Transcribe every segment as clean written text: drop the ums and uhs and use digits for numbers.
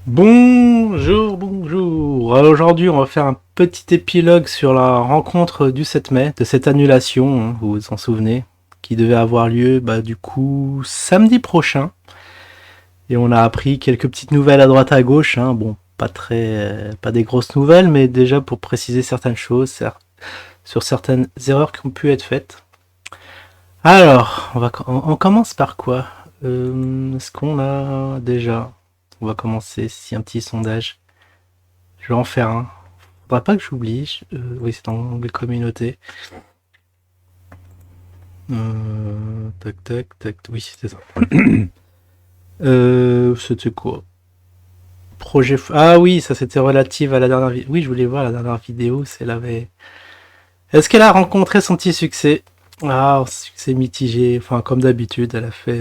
Bonjour, bonjour. Aujourd'hui, on va faire un petit épilogue sur la rencontre du 7 mai, de cette annulation, hein, vous vous en souvenez, qui devait avoir lieu du coup samedi prochain. Et on a appris quelques petites nouvelles à droite à gauche, hein. Bon, pas des grosses nouvelles, mais déjà pour préciser certaines choses, sur certaines erreurs qui ont pu être faites. Alors, on commence par quoi? Est-ce qu'on a déjà? On va commencer, si un petit sondage. Je vais en faire un. Faudra pas que j'oublie. Oui, c'est dans l'onglet communauté. Tac, tac, tac. Oui, c'était ça. C'était quoi? Ah oui, ça c'était relative à la dernière vidéo. Oui, je voulais voir la dernière vidéo. Si elle avait. Est-ce qu'elle a rencontré son petit succès? Ah, succès mitigé. Enfin, comme d'habitude, elle a fait.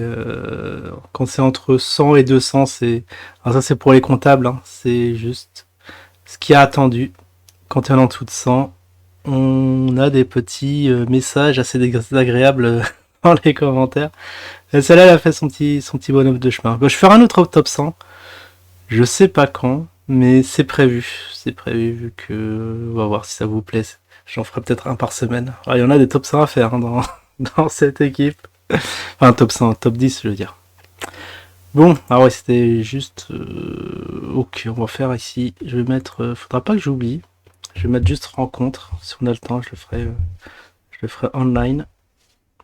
Quand c'est entre 100 et 200, c'est. Alors, ça, c'est pour les comptables, hein. C'est juste ce qui a attendu. Quand elle est en dessous de 100, on a des petits messages assez désagréables dans les commentaires. Et celle-là, elle a fait son petit bonhomme de chemin. Bon, je ferai un autre top 100. Je sais pas quand, mais c'est prévu. C'est prévu vu que... On va voir si ça vous plaît. J'en ferai peut-être un par semaine. Ah, il y en a des top 100 à faire, hein, dans cette équipe. Enfin, top 100, top 10, je veux dire. Bon, ah ouais, c'était juste... Ok, on va faire ici. Je vais mettre... faudra pas que j'oublie. Je vais mettre juste rencontre. Si on a le temps, je le ferai online.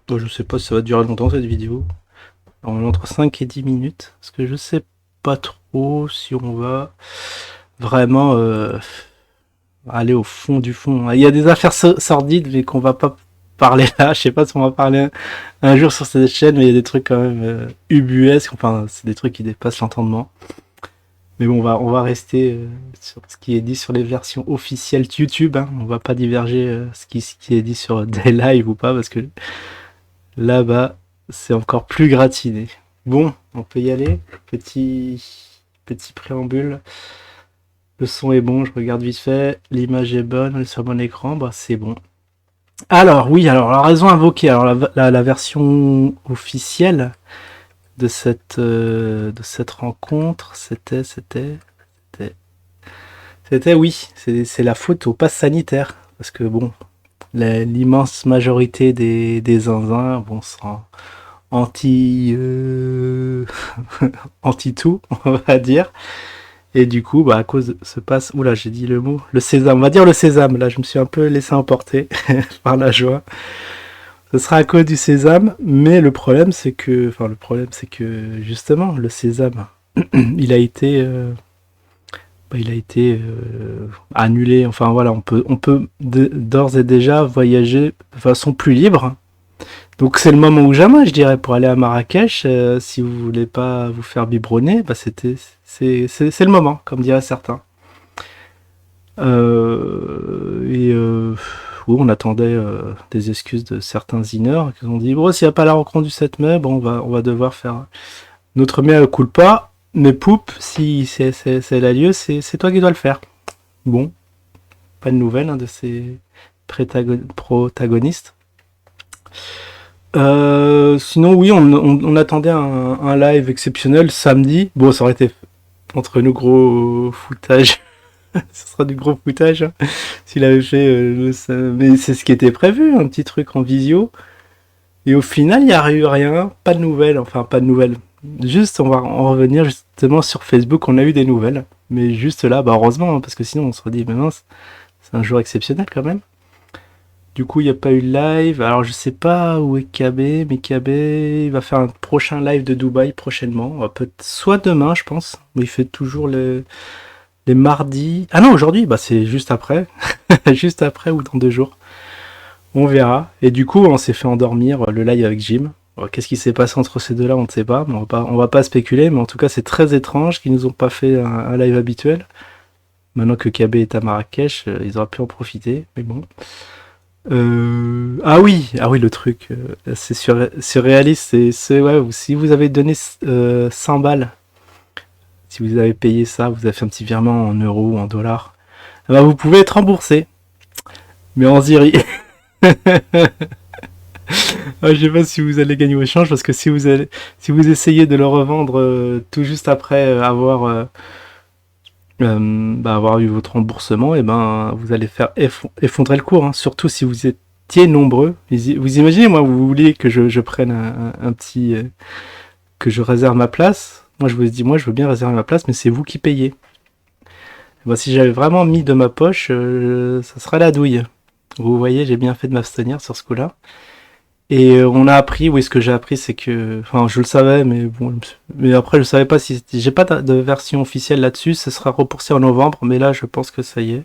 Bon, je sais pas si ça va durer longtemps cette vidéo. Entre 5 et 10 minutes. Parce que je sais pas trop si on va vraiment aller au fond du fond. Il y a des affaires sordides, mais qu'on va pas parler là. Je sais pas si on va parler un jour sur cette chaîne, mais il y a des trucs quand même ubuesques. Enfin, c'est des trucs qui dépassent l'entendement. Mais bon, on va rester sur ce qui est dit sur les versions officielles de YouTube, hein. On va pas diverger ce qui est dit sur des lives ou pas, parce que là-bas, c'est encore plus gratiné. Bon, on peut y aller. Petit préambule. Le son est bon, je regarde vite fait. L'image est bonne, on est sur mon écran, c'est bon. Alors, oui, alors la raison invoquée. Alors, la version officielle de cette rencontre, oui, c'est la faute au pass sanitaire. Parce que bon, l'immense majorité des zinzins, bon, sont anti, anti tout, on va dire. Et du coup, à cause de ce pass, oula, j'ai dit le mot, le sésame, on va dire le sésame. Là, je me suis un peu laissé emporter par la joie. Ce sera à cause du sésame, mais le problème, c'est que justement, le sésame, il a été annulé. Enfin voilà, on peut d'ores et déjà voyager de façon plus libre. Donc c'est le moment ou jamais, je dirais, pour aller à Marrakech. Si vous voulez pas vous faire biberonner, c'est le moment, comme diraient certains. Oui, on attendait des excuses de certains zineurs qui ont dit bon, s'il n'y a pas la rencontre du 7 mai, bon, on va devoir faire notre mea culpa. Mais poup, si c'est la lieu, c'est toi qui dois le faire. Bon, pas de nouvelles, hein, de ces protagonistes. Sinon, oui, on attendait un live exceptionnel samedi. Bon, ça aurait été entre nous gros foutage. Ce sera du gros foutage, hein, s'il avait fait mais c'est ce qui était prévu, un petit truc en visio. Et au final, il n'y a eu rien, pas de nouvelles, enfin pas de nouvelles. Juste, on va en revenir justement sur Facebook, on a eu des nouvelles. Mais juste là, heureusement, hein, parce que sinon on se dit, mais mince, c'est un jour exceptionnel quand même. Du coup, il n'y a pas eu de live. Alors, je sais pas où est KB, mais KB, il va faire un prochain live de Dubaï prochainement. Soit demain, je pense. Mais il fait toujours les mardis. Ah non, aujourd'hui, c'est juste après. Juste après ou dans 2 jours. On verra. Et du coup, on s'est fait endormir le live avec Jim. Alors, qu'est-ce qui s'est passé entre ces deux-là, on ne sait pas. Mais on va pas spéculer. Mais en tout cas, c'est très étrange qu'ils nous ont pas fait un live habituel. Maintenant que KB est à Marrakech, ils auraient pu en profiter. Mais bon. Ah oui, le truc, c'est surréaliste. Ouais, si vous avez donné 100 balles, si vous avez payé ça, vous avez fait un petit virement en euros ou en dollars, vous pouvez être remboursé. Mais en Ziri. Je sais pas si vous allez gagner au change parce que si vous essayez de le revendre tout juste après avoir avoir eu votre remboursement, et ben vous allez faire effondrer le cours, hein. Surtout si vous étiez nombreux. Vous imaginez, moi, vous voulez que je prenne un petit... que je réserve ma place. Moi, je vous dis, moi, je veux bien réserver ma place, mais c'est vous qui payez. Moi, si j'avais vraiment mis de ma poche, ça serait la douille. Vous voyez, j'ai bien fait de m'abstenir sur ce coup-là. Et on a appris, oui, ce que j'ai appris, c'est que, enfin, je le savais, mais bon, mais après, je savais pas si j'ai pas de version officielle là-dessus. Ce sera repoussé en novembre, mais là, je pense que ça y est.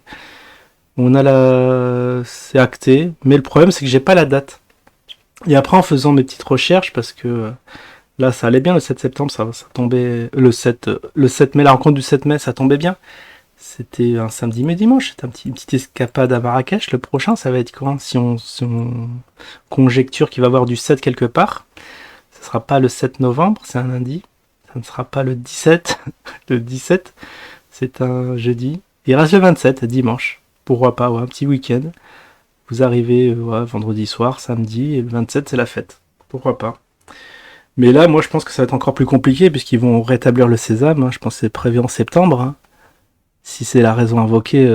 On a c'est acté, mais le problème, c'est que j'ai pas la date. Et après, en faisant mes petites recherches, parce que là, ça allait bien le 7 septembre, ça tombait le 7 mai, la rencontre du 7 mai, ça tombait bien. C'était un samedi mais dimanche, c'était une petite escapade à Marrakech. Le prochain, ça va être quand, si on conjecture qu'il va y avoir du 7 quelque part, ce sera pas le 7 novembre, c'est un lundi. Ça ne sera pas le 17. Le 17, c'est un jeudi. Il reste le 27, dimanche. Pourquoi pas, ouais, un petit week-end. Vous arrivez vendredi soir, samedi, et le 27, c'est la fête. Pourquoi pas. Mais là, moi, je pense que ça va être encore plus compliqué, puisqu'ils vont rétablir le sésame, hein. Je pense que c'est prévu en septembre, hein. Si c'est la raison invoquée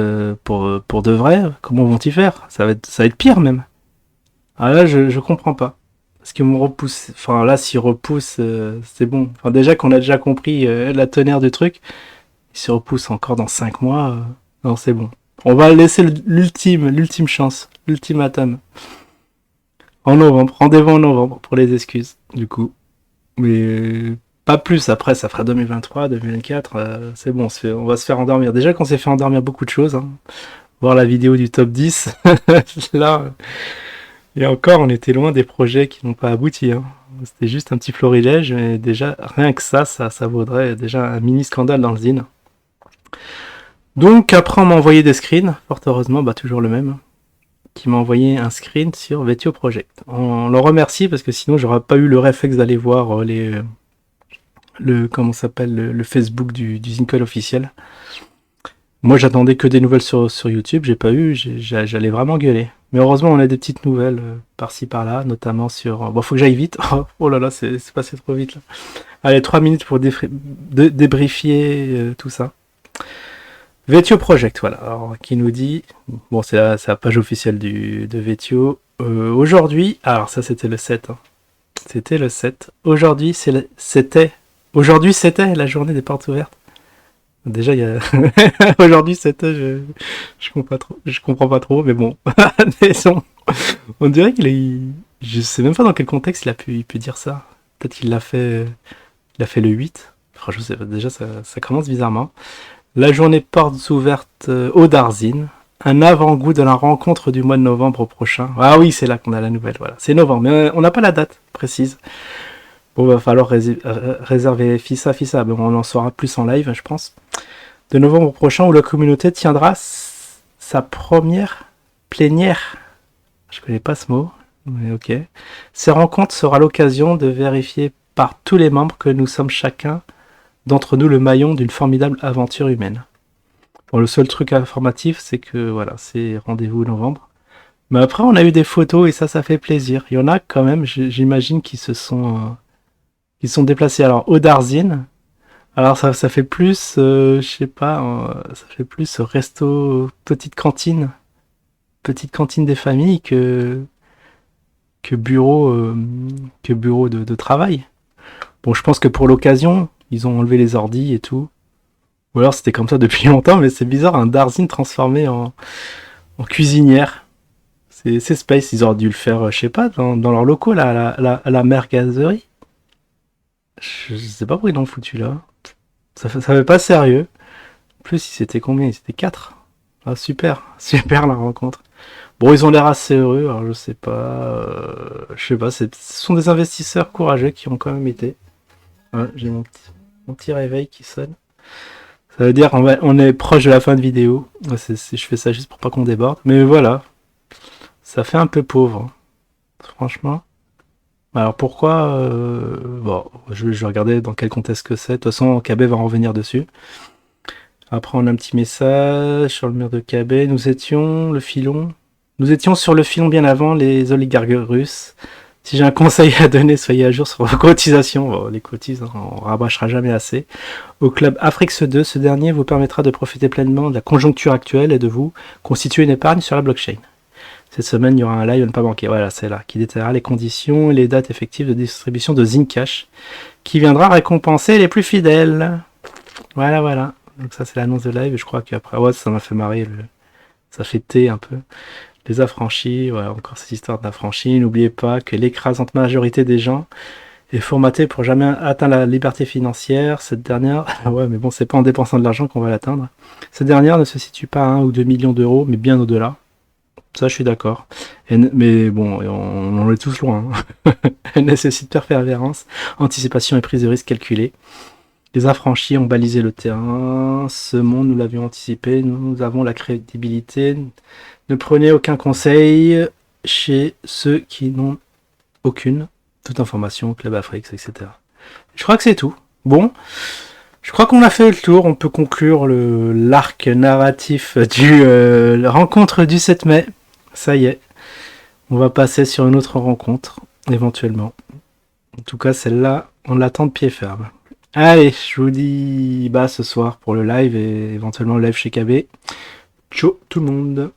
pour de vrai, comment vont-ils faire? Ça va être pire même. Ah là, je comprends pas. Parce qu'ils m'ont repoussé. Enfin là, s'ils repoussent, c'est bon. Enfin déjà qu'on a déjà compris la tonnerre du truc, ils se repoussent encore dans 5 mois. Non, c'est bon. On va laisser l'ultime chance, l'ultimatum. En novembre, rendez-vous en novembre pour les excuses, du coup. Mais pas plus, après ça fera 2023, 2024, c'est bon, on va se faire endormir. Déjà qu'on s'est fait endormir beaucoup de choses, hein. Voir la vidéo du top 10, là, et encore on était loin des projets qui n'ont pas abouti, hein. C'était juste un petit florilège, mais déjà rien que ça vaudrait déjà un mini scandale dans le zine. Donc après on m'a envoyé des screens, fort heureusement, toujours le même, qui m'a envoyé un screen sur Vetio Project. On le remercie parce que sinon j'aurais pas eu le réflexe d'aller voir comment s'appelle le Facebook du Zincall officiel. Moi j'attendais que des nouvelles sur YouTube, j'ai pas eu, j'allais vraiment gueuler. Mais heureusement on a des petites nouvelles par-ci par-là, notamment sur... Bon, faut que j'aille vite. Oh là là, c'est passé trop vite là. Allez, 3 minutes pour débriefer tout ça. Vetio Project, voilà. Alors, qui nous dit... Bon, c'est la page officielle de Vetio. Aujourd'hui... Alors ça c'était le 7. Hein. C'était le 7. Aujourd'hui c'était... Aujourd'hui c'était la journée des portes ouvertes. Déjà, il y a... Aujourd'hui, c'était... Je comprends pas trop, mais bon. On dirait qu'il est... Je sais même pas dans quel contexte il peut dire ça. Peut-être qu'il l'a fait... Il a fait le 8. Enfin, je sais pas, déjà, ça commence bizarrement. La journée portes ouvertes au Darzine. Un avant-goût de la rencontre du mois de novembre prochain. Ah oui, c'est là qu'on a la nouvelle, voilà. C'est novembre, mais on n'a pas la date précise. Bon, va falloir réserver FISA. Mais on en saura plus en live, je pense. De novembre prochain, où la communauté tiendra sa première plénière. Je connais pas ce mot, mais ok. Ces rencontres sera l'occasion de vérifier par tous les membres que nous sommes chacun d'entre nous le maillon d'une formidable aventure humaine. Bon, le seul truc informatif, c'est que voilà, c'est rendez-vous novembre. Mais après, on a eu des photos et ça fait plaisir. Il y en a quand même, j'imagine, qui qui sont déplacés. Alors, au Darzine, alors ça fait plus, je sais pas, ça fait plus resto, petite cantine des familles que bureau, de travail. Bon, je pense que pour l'occasion, ils ont enlevé les ordis et tout. Ou alors c'était comme ça depuis longtemps, mais c'est bizarre, un Darzine transformé en cuisinière. C'est space, ils auraient dû le faire, je sais pas, dans leurs locaux, là, à la mergazerie. Je sais pas pourquoi ils l'ont foutu là. Ça fait pas sérieux. En plus, ils étaient combien? Ils étaient 4. Ah, super. Super la rencontre. Bon, ils ont l'air assez heureux, alors je sais pas, ce sont des investisseurs courageux qui ont quand même été. Ouais, j'ai mon petit réveil qui sonne. Ça veut dire on est proche de la fin de vidéo. Ouais, je fais ça juste pour pas qu'on déborde. Mais voilà, ça fait un peu pauvre, hein. Franchement. Alors pourquoi bon, je vais regarder dans quel contexte que c'est. De toute façon, KB va en revenir dessus. Après, on a un petit message sur le mur de KB. Nous étions sur le filon bien avant les oligarques russes. Si j'ai un conseil à donner, soyez à jour sur vos cotisations. Bon, les cotises, hein, on rabâchera jamais assez. Au club Afrix 2, ce dernier vous permettra de profiter pleinement de la conjoncture actuelle et de vous constituer une épargne sur la blockchain. Cette semaine, il y aura un live à ne pas manquer. Voilà, c'est là, qui détaillera les conditions et les dates effectives de distribution de Zincash, qui viendra récompenser les plus fidèles. Voilà, voilà. Donc ça, c'est l'annonce de live. Et je crois qu'après, ouais, ça m'a fait marrer. Ça fait thé un peu. Les affranchis, voilà, encore cette histoire d'affranchis. N'oubliez pas que l'écrasante majorité des gens est formatée pour jamais atteindre la liberté financière. Cette dernière, ouais, mais bon, c'est pas en dépensant de l'argent qu'on va l'atteindre. Cette dernière ne se situe pas à 1 ou 2 millions d'euros, mais bien au-delà. Ça, je suis d'accord. Mais bon, on en est tous loin. Hein. Elle nécessite persévérance, anticipation et prise de risque calculée. Les affranchis ont balisé le terrain. Ce monde, nous l'avions anticipé. Nous avons la crédibilité. Ne prenez aucun conseil chez ceux qui n'ont aucune. Toute information, Club Afrique, etc. Je crois que c'est tout. Bon, je crois qu'on a fait le tour. On peut conclure l'arc narratif du rencontre du 7 mai. Ça y est. On va passer sur une autre rencontre, éventuellement. En tout cas, celle-là, on l'attend de pied ferme. Allez, je vous dis ce soir pour le live et éventuellement le live chez KB. Ciao tout le monde.